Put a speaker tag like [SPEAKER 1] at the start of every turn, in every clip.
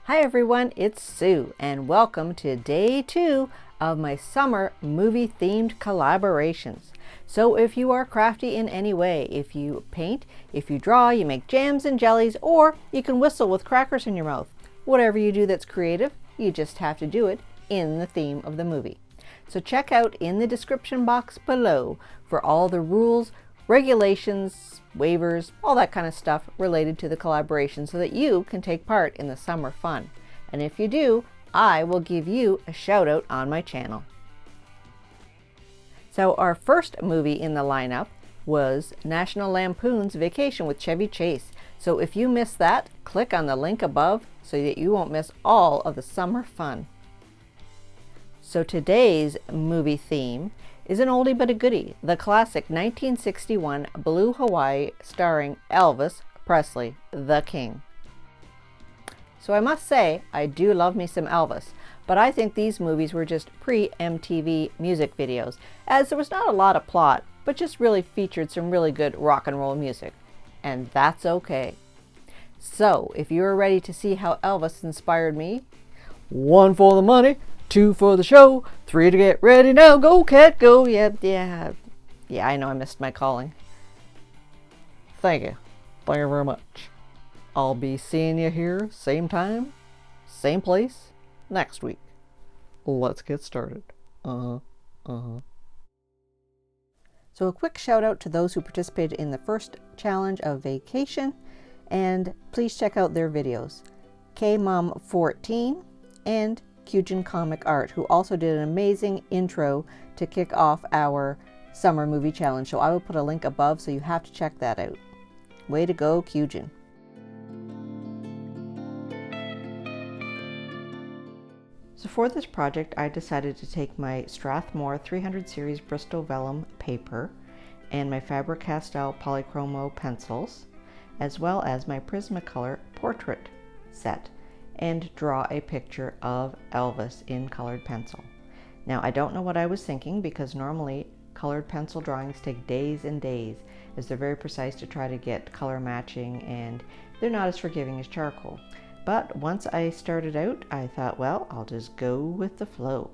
[SPEAKER 1] Hi everyone, it's Sue and welcome to day 2 of my summer movie themed collaborations. So if you are crafty in any way, if you paint, if you draw, you make jams and jellies, or you can whistle with crackers in your mouth, whatever you do that's creative, you just have to do it in the theme of the movie. So check out in the description box below for all the rules, regulations, waivers, all that kind of stuff related to the collaboration so that you can take part in the summer fun. And if you do, I will give you a shout out on my channel. So our first movie in the lineup was National Lampoon's Vacation with Chevy Chase. So if you missed that, click on the link above so that you won't miss all of the summer fun. So today's movie theme is an oldie but a goodie, the classic 1961 Blue Hawaii starring Elvis Presley, the King. So I must say, I do love me some Elvis, but I think these movies were just pre-MTV music videos, as there was not a lot of plot, but just really featured some really good rock and roll music. And that's okay. So if you're ready to see how Elvis inspired me, 1 for the money, 2 for the show, 3 to get ready now, go cat go. Yeah, I know I missed my calling. Thank you very much. I'll be seeing you here same time, same place, next week. Let's get started. So a quick shout out to those who participated in the first challenge of Vacation, and please check out their videos. KMom14 and Qujin Comic Art, who also did an amazing intro to kick off our summer movie challenge. So I will put a link above, so you have to check that out. Way to go, Qujin. So for this project, I decided to take my Strathmore 300 series Bristol Vellum paper and my Fabercastel Polychromos pencils, as well as my Prismacolour Portrait set, and draw a picture of Elvis in colored pencil. Now, I don't know what I was thinking, because normally colored pencil drawings take days and days, as they're very precise to try to get color matching, and they're not as forgiving as charcoal. But once I started out, I thought, well, I'll just go with the flow.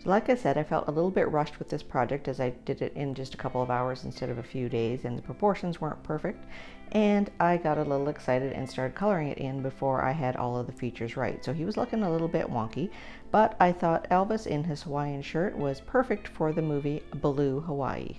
[SPEAKER 1] Like I said, I felt a little bit rushed with this project, as I did it in just a couple of hours instead of a few days, and the proportions weren't perfect, and I got a little excited and started coloring it in before I had all of the features right. So he was looking a little bit wonky, but I thought Elvis in his Hawaiian shirt was perfect for the movie Blue Hawaii.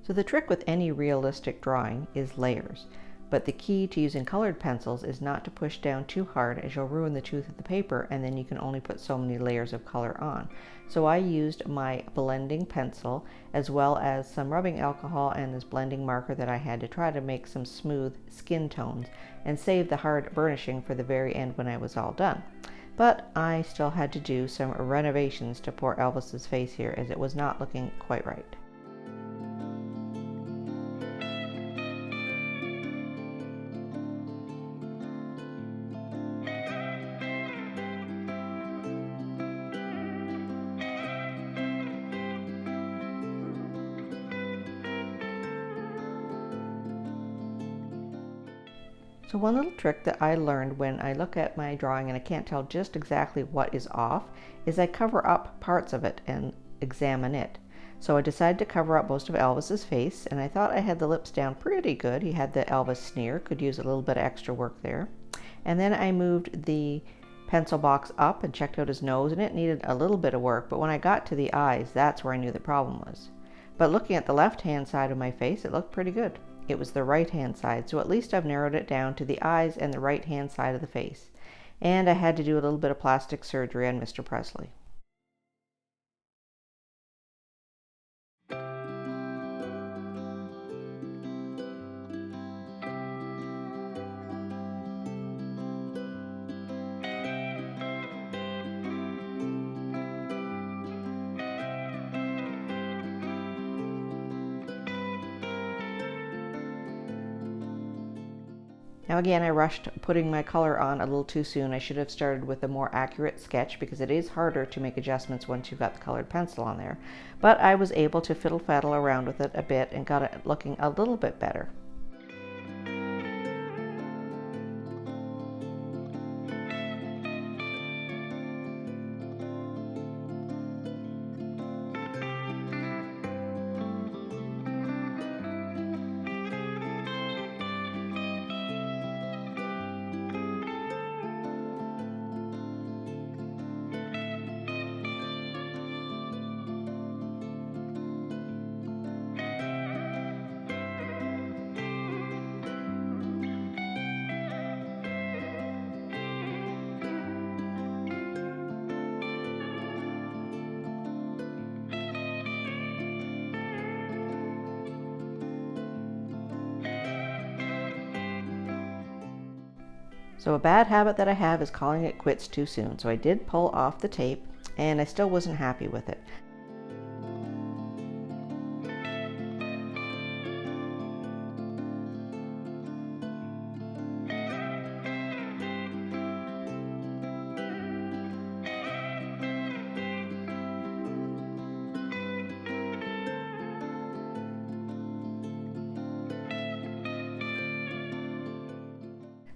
[SPEAKER 1] So the trick with any realistic drawing is layers, but the key to using colored pencils is not to push down too hard, as you'll ruin the tooth of the paper, and then you can only put so many layers of color on. So I used my blending pencil, as well as some rubbing alcohol and this blending marker that I had, to try to make some smooth skin tones and save the hard burnishing for the very end when I was all done. But I still had to do some renovations to poor Elvis's face here, as it was not looking quite right. So one little trick that I learned when I look at my drawing and I can't tell just exactly what is off is I cover up parts of it and examine it. So I decided to cover up most of Elvis's face, and I thought I had the lips down pretty good. He had the Elvis sneer, could use a little bit of extra work there. And then I moved the pencil box up and checked out his nose, and it needed a little bit of work, but when I got to the eyes, that's where I knew the problem was. But looking at the left-hand side of my face, it looked pretty good. It was the right-hand side, so at least I've narrowed it down to the eyes and the right-hand side of the face. And I had to do a little bit of plastic surgery on Mr. Presley. Now again, I rushed putting my color on a little too soon. I should have started with a more accurate sketch because it is harder to make adjustments once you've got the colored pencil on there. But I was able to fiddle-faddle around with it a bit and got it looking a little bit better. So a bad habit that I have is calling it quits too soon. So I did pull off the tape, and I still wasn't happy with it.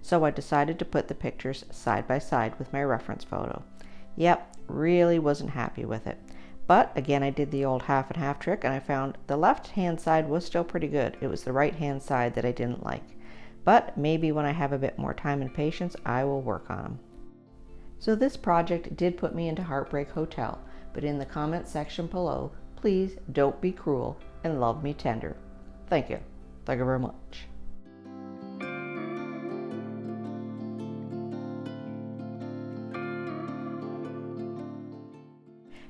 [SPEAKER 1] So I decided to put the pictures side by side with my reference photo. Yep, really wasn't happy with it. But again, I did the old half and half trick, and I found the left hand side was still pretty good. It was the right hand side that I didn't like. But maybe when I have a bit more time and patience, I will work on them. So this project did put me into Heartbreak Hotel, but in the comment section below, please don't be cruel and love me tender. Thank you. Thank you very much.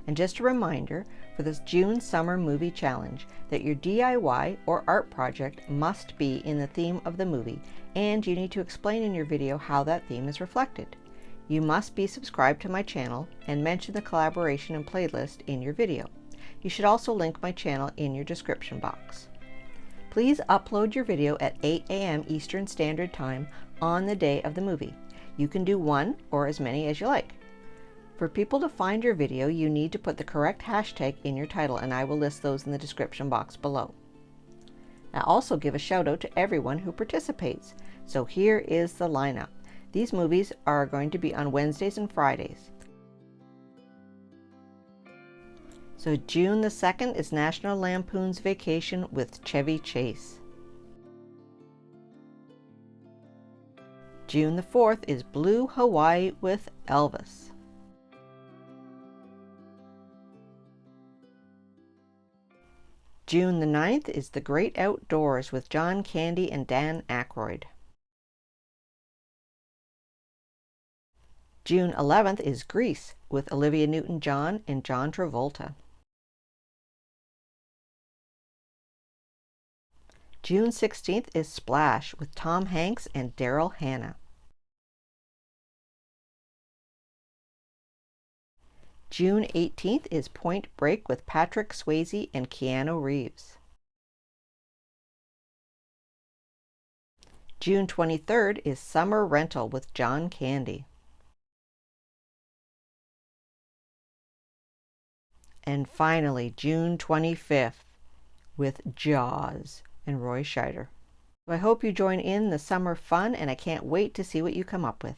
[SPEAKER 1] And just a reminder for this June Summer Movie Challenge that your DIY or art project must be in the theme of the movie, and you need to explain in your video how that theme is reflected. You must be subscribed to my channel and mention the collaboration and playlist in your video. You should also link my channel in your description box. Please upload your video at 8 a.m. Eastern Standard Time on the day of the movie. You can do one or as many as you like. For people to find your video, you need to put the correct hashtag in your title, and I will list those in the description box below. I also give a shout out to everyone who participates. So here is the lineup. These movies are going to be on Wednesdays and Fridays. So June the 2nd is National Lampoon's Vacation with Chevy Chase. June the 4th is Blue Hawaii with Elvis. June the 9th is The Great Outdoors with John Candy and Dan Aykroyd. June 11th is Grease with Olivia Newton-John and John Travolta. June 16th is Splash with Tom Hanks and Daryl Hannah. June 18th is Point Break with Patrick Swayze and Keanu Reeves. June 23rd is Summer Rental with John Candy. And finally, June 25th with Jaws and Roy Scheider. I hope you join in the summer fun, and I can't wait to see what you come up with.